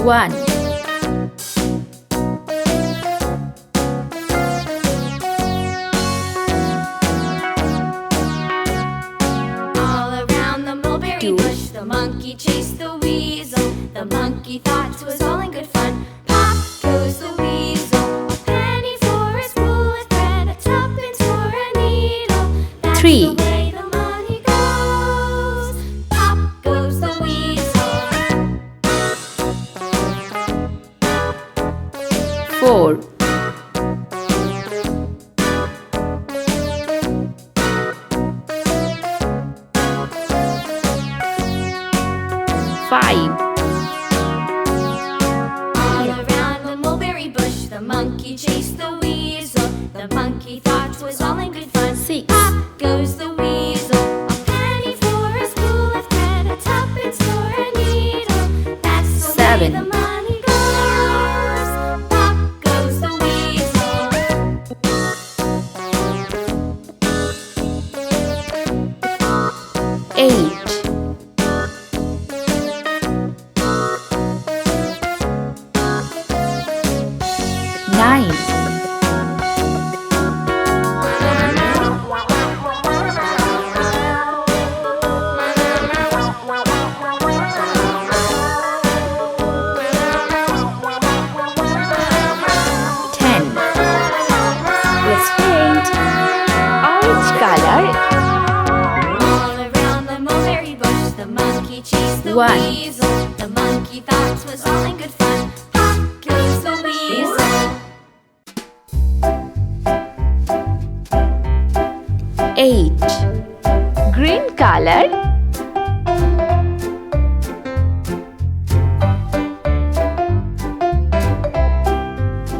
1. All around the mulberry 2. bush, the monkey chased the weasel. The monkey thought 'twas all in good fun. Pop goes the weasel, a penny for a spool of thread, a tuppence for a needle. That's 3. the way the money goes. Pop goes the weasel. 4. 5. All around the mulberry bush, the monkey chased the weasel. The monkey thought 'twas all in good fun. 6. Pop goes the weasel, a penny for a spool of thread, a tuppence for a needle. That's the 7. way the money goes. Pop goes the weasel. 8. 9. 10. Let's paint. Orange color. All around the mulberry bush, the monkey chased the 1. weasel. The monkey thought 'twas all in good fun. Pop goes the weasel. 8. Green color.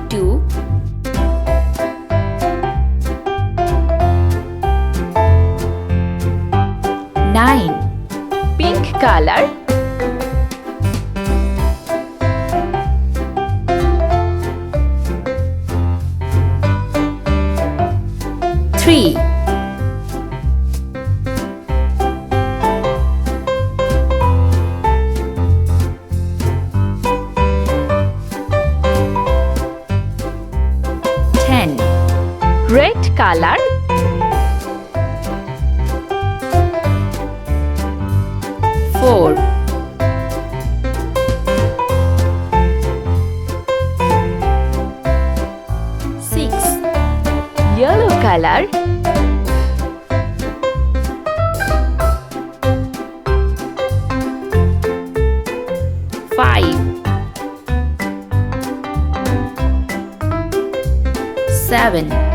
2. 9. Pink color. 3. 10. Red color. 4. 6. Yellow color. 5. 7.